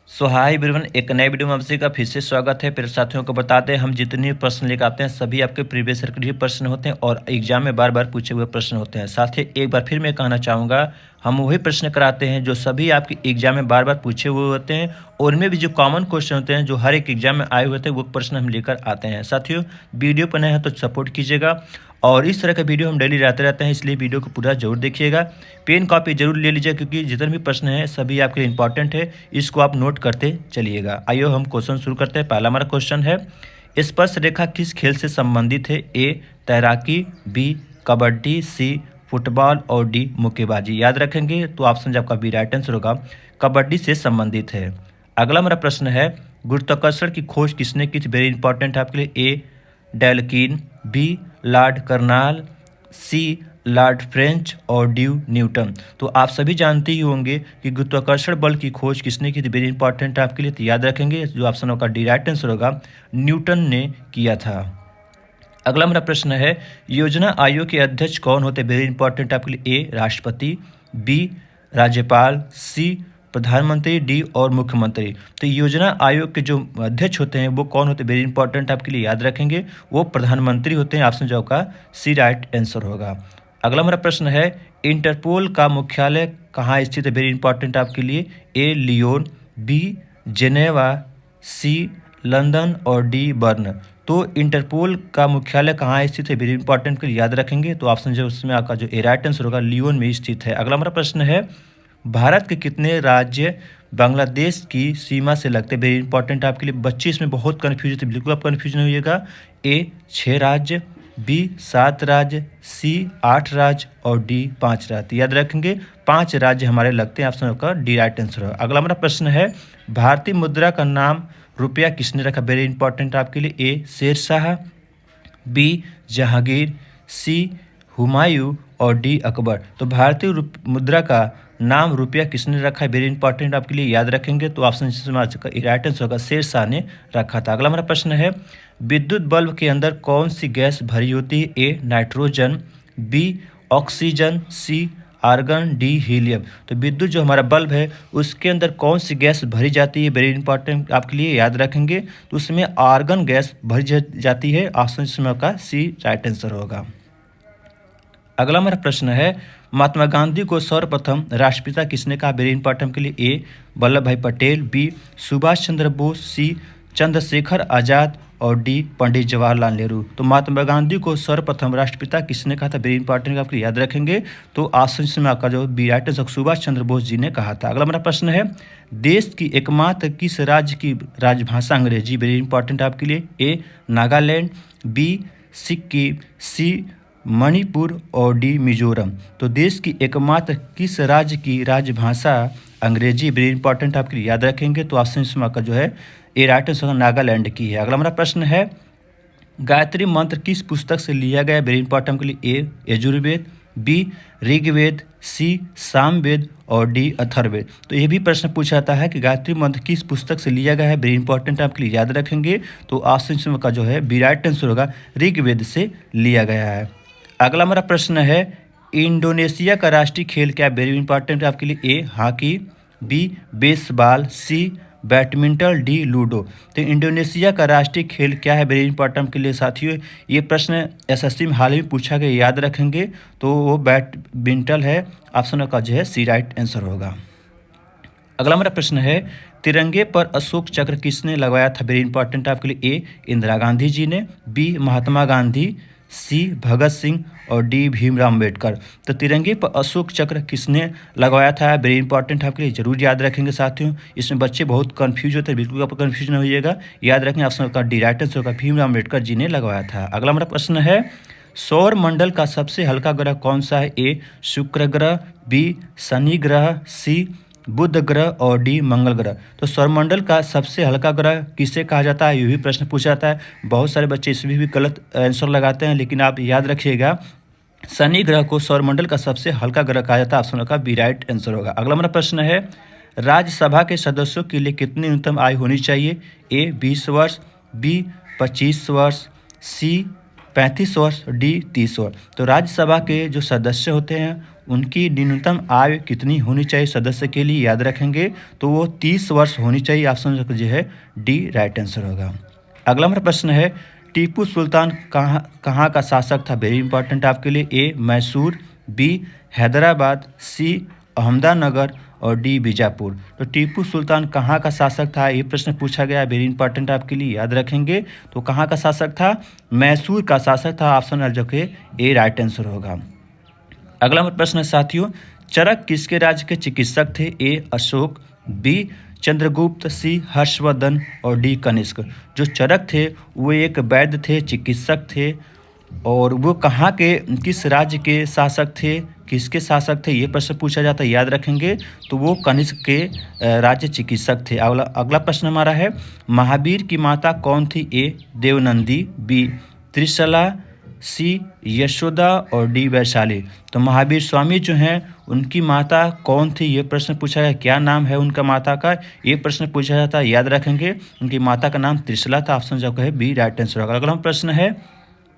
सो hi everyone, एक नए video में आप सभी का फिर से स्वागत है। फिर साथियों को बताते हैं हम जितने भी प्रश्न लेकर आते हैं सभी आपके प्रीवियस ईयर के लिए प्रश्न होते हैं और एग्जाम में बार बार पूछे हुए प्रश्न होते हैं। साथ ही एक बार फिर मैं कहना चाहूँगा, हम वही प्रश्न कराते हैं जो सभी आपके एग्जाम में बार बार पूछे हुए होते हैं और उनमें भी जो कॉमन क्वेश्चन होते हैं जो हर एक एग्जाम में आए हुए होते हैं वो प्रश्न हम लेकर आते हैं। साथियों, वीडियो पर नए हैं तो सपोर्ट कीजिएगा और इस तरह का वीडियो हम डेली लाते रहते हैं, इसलिए वीडियो को पूरा जरूर देखिएगा। पेन कॉपी जरूर ले लीजिए क्योंकि जितने भी प्रश्न हैं सभी आपके लिए इंपॉर्टेंट है, इसको आप नोट करते चलिएगा। आइए हम क्वेश्चन शुरू करते हैं। पहला हमारा क्वेश्चन है, स्पर्श रेखा किस खेल से संबंधित है? ए तैराकी, बी कबड्डी, सी फुटबॉल और डी मुक्केबाजी। याद रखेंगे तो ऑप्शन जो आपका बी राइट आंसर होगा, कबड्डी से संबंधित है। अगला हमारा प्रश्न है, गुरुत्वाकर्षण की खोज किसने की थी? वेरी इंपॉर्टेंट है आपके लिए। ए डेल्किन, बी लॉर्ड कर्नाल, सी लॉर्ड फ्रेंच और डी न्यूटन। तो आप सभी जानते ही होंगे कि गुरुत्वाकर्षण बल की खोज किसने की थी? वेरी इंपॉर्टेंट है आपके लिए, तो याद रखेंगे जो ऑप्शन होगा डी राइट आंसर होगा, न्यूटन ने किया था। अगला मेरा प्रश्न है, योजना आयोग के अध्यक्ष कौन होते? वेरी इंपॉर्टेंट आपके लिए। ए राष्ट्रपति, बी राज्यपाल, सी प्रधानमंत्री, डी और मुख्यमंत्री। तो योजना आयोग के जो अध्यक्ष होते हैं वो कौन होते हैं? वेरी इंपॉर्टेंट आपके लिए, याद रखेंगे वो प्रधानमंत्री होते हैं। ऑप्शन जो का सी राइट आंसर होगा। अगला मेरा प्रश्न है, इंटरपोल का मुख्यालय कहाँ स्थित है? वेरी इंपॉर्टेंट आपके लिए। ए लियोन, बी जेनेवा, सी लंदन और डी बर्न। तो इंटरपोल का मुख्यालय कहाँ स्थित है? वेरी इंपॉर्टेंट के लिए याद रखेंगे तो ऑप्शन जो उसमें आपका जो ए राइट आंसर होगा लियोन में स्थित है। अगला हमारा प्रश्न है, भारत के कितने राज्य बांग्लादेश की सीमा से लगते हैं? वेरी इंपॉर्टेंट आपके लिए। बच्चे इसमें बहुत कन्फ्यूज होते हैं, बिल्कुल आप कन्फ्यूज नहीं होइएगा। ए 6 राज्य, बी 7 राज्य, सी 8 राज्य और डी 5 राज्य। याद रखेंगे 5 राज्य हमारे लगते हैं। ऑप्शन का डी राइट आंसर होगा। अगला हमारा प्रश्न है, भारतीय मुद्रा का नाम रुपया किसने रखा? वेरी इंपॉर्टेंट आपके लिए। ए शेरशाह, बी जहांगीर, सी हुमायूं और डी अकबर। तो भारतीय मुद्रा का नाम रुपया किसने रखा है? वेरी इंपॉर्टेंट आपके लिए, याद रखेंगे तो ऑप्शन का राइट आंसर होगा शेरशाह ने रखा था। अगला हमारा प्रश्न है, विद्युत बल्ब के अंदर कौन सी गैस भरी होती है? A nitrogen, B oxygen, C argon, D helium. तो विद्युत जो हमारा बल्ब है उसके अंदर कौन सी गैस भरी जाती है? वेरी इंपॉर्टेंट आपके लिए, याद रखेंगे तो उसमें आर्गन गैस भरी जाती है। ऑप्शन का सी राइट आंसर होगा। अगला हमारा प्रश्न है, महात्मा गांधी को सर्वप्रथम राष्ट्रपिता किसने कहा? वेरी इंपॉर्टेंट के लिए। ए वल्लभ भाई पटेल, बी सुभाष चंद्र बोस, सी चंद्रशेखर आजाद और डी पंडित जवाहरलाल नेहरू। तो महात्मा गांधी को सर्वप्रथम राष्ट्रपिता किसने कहा था? वेरी इंपॉर्टेंट आपको याद रखेंगे तो ऑप्शन में आपका जो B right answer Subhash Chandra Bose ji ने कहा था। अगला हमारा प्रश्न है, देश की एकमात्र किस राज्य की राजभाषा अंग्रेजी? वेरी इंपॉर्टेंट आपके लिए। ए नागालैंड, बी सिक्किम, सी मणिपुर और डी मिजोरम। तो देश की एकमात्र किस राज्य की राजभाषा अंग्रेजी? वेरी इंपॉर्टेंट आपके लिए, याद रखेंगे तो ऑप्शन का जो है ए राइट आंसर नागालैंड की है। अगला हमारा प्रश्न है, गायत्री मंत्र किस पुस्तक से लिया गया? वेरी इंपॉर्टेंट के लिए। ए यजुर्वेद, बी ऋग्वेद, सी सामवेद और डी अथर्ववेद। तो ये भी प्रश्न पूछा जाता है कि गायत्री मंत्र किस पुस्तक से लिया गया है? वेरी इंपॉर्टेंट आपके लिए, याद रखेंगे तो ऑप्शन का जो है बी राइट आंसर होगा ऋग्वेद से लिया गया है। अगला हमारा प्रश्न है, इंडोनेशिया का राष्ट्रीय खेल क्या है? वेरी इंपॉर्टेंट आपके लिए। A hockey, B baseball, C badminton, D ludo. तो इंडोनेशिया का राष्ट्रीय खेल क्या है? वेरी इंपॉर्टेंट के लिए साथियों, ये प्रश्न एसएससी में हाल ही में पूछा गया, याद रखेंगे तो वो बैडमिंटन है। ऑप्शन का जो है सी राइट आंसर होगा। अगला हमारा प्रश्न है, तिरंगे पर अशोक चक्र किसने लगवाया था? वेरी इंपॉर्टेंट आपके लिए। ए इंदिरा गांधी जी ने, बी महात्मा गांधी, सी भगत सिंह और डी भीमराव अम्बेडकर। तो तिरंगे पर अशोक चक्र किसने लगवाया था? वेरी इंपॉर्टेंट आपके लिए, जरूर याद रखेंगे साथियों। इसमें बच्चे बहुत कंफ्यूज होते हैं, बिल्कुल आप कंफ्यूज नहीं होइएगा, याद रखेंगे ऑप्शन का डी राइट आंसर होगा भीमराव अम्बेडकर जी ने लगवाया था। अगला हमारा प्रश्न है, सौर मंडल का सबसे हल्का ग्रह कौन सा है? ए शुक्र ग्रह, बी शनि ग्रह, सी बुध ग्रह और डी मंगल ग्रह। तो सौरमंडल का सबसे हल्का ग्रह किसे कहा जाता है? ये भी प्रश्न पूछा जाता है। बहुत सारे बच्चे इसमें भी गलत आंसर लगाते हैं, लेकिन आप याद रखिएगा शनि ग्रह को सौरमंडल का सबसे हल्का ग्रह कहा जाता है। ऑप्शन का बी राइट आंसर होगा। अगला हमारा प्रश्न है, राज्यसभा के सदस्यों के लिए कितनी न्यूनतम आयु होनी चाहिए? ए 20 वर्ष, बी 25 वर्ष, सी 35 वर्ष, डी 30 वर्ष। तो राज्यसभा के जो सदस्य होते हैं उनकी न्यूनतम आय कितनी होनी चाहिए सदस्य के लिए, याद रखेंगे तो वो 30 वर्ष होनी चाहिए। ऑप्शन जो है डी राइट आंसर होगा। अगला हमारा प्रश्न है, टीपू सुल्तान कहाँ का शासक था? वेरी इंपॉर्टेंट आपके लिए। ए मैसूर, बी हैदराबाद, सी अहमदनगर और डी बीजापुर। तो टीपू सुल्तान कहाँ का शासक था, ये प्रश्न पूछा गया, वेरी इंपॉर्टेंट आपके लिए, याद रखेंगे। तो कहाँ का शासक था? मैसूर का शासक था। ऑप्शन जो कि ए राइट आंसर होगा। अगला हमारा प्रश्न है साथियों, चरक किसके राज्य के चिकित्सक थे? ए अशोक, बी चंद्रगुप्त, सी हर्षवर्धन और डी कनिष्क। जो चरक थे वो एक वैद्य थे, चिकित्सक थे, और वो कहाँ के, किस राज्य के शासक थे, किसके शासक थे, ये प्रश्न पूछा जाता है, याद रखेंगे। तो वो कनिष्क के राज्य चिकित्सक थे। अगला प्रश्न हमारा है, महावीर की माता कौन थी? ए देवनंदी, बी त्रिशला, सी यशोदा और डी वैशाली। तो महावीर स्वामी जो हैं उनकी माता कौन थी, ये प्रश्न पूछा गया। क्या नाम है उनका माता का, ये प्रश्न पूछा जाता है, याद रखेंगे। उनकी माता का नाम त्रिशला था। ऑप्शन जो है बी राइट आंसर होगा। अगला प्रश्न है,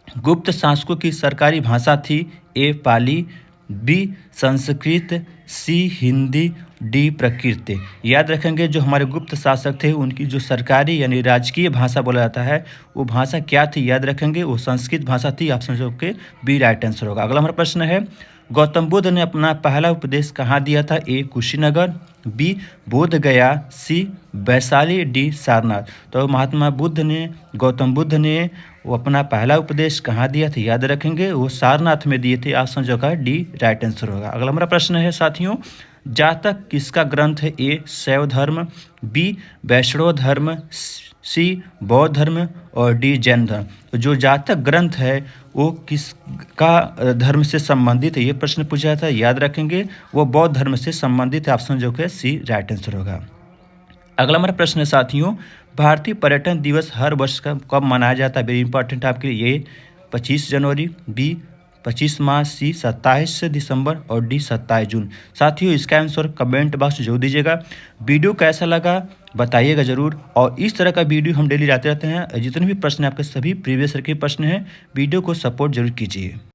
गुप्त शासकों की सरकारी भाषा थी? ए पाली, बी संस्कृत, सी हिंदी, डी प्रकृत। याद रखेंगे जो हमारे गुप्त शासक थे उनकी जो सरकारी यानी राजकीय भाषा बोला जाता है वो भाषा क्या थी, याद रखेंगे, वो संस्कृत भाषा थी। ऑप्शन जो के बी राइट आंसर होगा। अगला हमारा प्रश्न है, गौतम बुद्ध ने अपना पहला उपदेश कहाँ दिया था? ए कुशीनगर, बी बोध गया, सी वैशाली, डी सारनाथ। तो महात्मा बुद्ध ने, गौतम बुद्ध ने वो अपना पहला उपदेश कहाँ दिया था, याद रखेंगे, वो सारनाथ में दिए थे। ऑप्शन जो का डी राइट आंसर होगा। अगला हमारा प्रश्न है साथियों, जातक किसका ग्रंथ है? ए शैव धर्म, बी वैष्णव धर्म, सी बौद्ध धर्म और डी जैन धर्म। तो जो जातक ग्रंथ है वो किसका धर्म से संबंधित है, ये प्रश्न पूछा जाता है, याद रखेंगे, वो बौद्ध धर्म से संबंधित है। ऑप्शन जो है सी राइट आंसर होगा। अगला हमारा प्रश्न है साथियों, भारतीय पर्यटन दिवस हर वर्ष कब मनाया जाता है? वेरी इंपॉर्टेंट आपके लिए। ये 25 जनवरी, बी 25 मार्च, सी 27 दिसंबर और डी 27 जून। साथियों इसका आंसर कमेंट बॉक्स में जरूर दीजिएगा। वीडियो कैसा लगा बताइएगा ज़रूर, और इस तरह का वीडियो हम डेली लाते रहते हैं। जितने भी प्रश्न आपके सभी प्रीवियस ईयर के प्रश्न हैं, वीडियो को सपोर्ट जरूर कीजिए।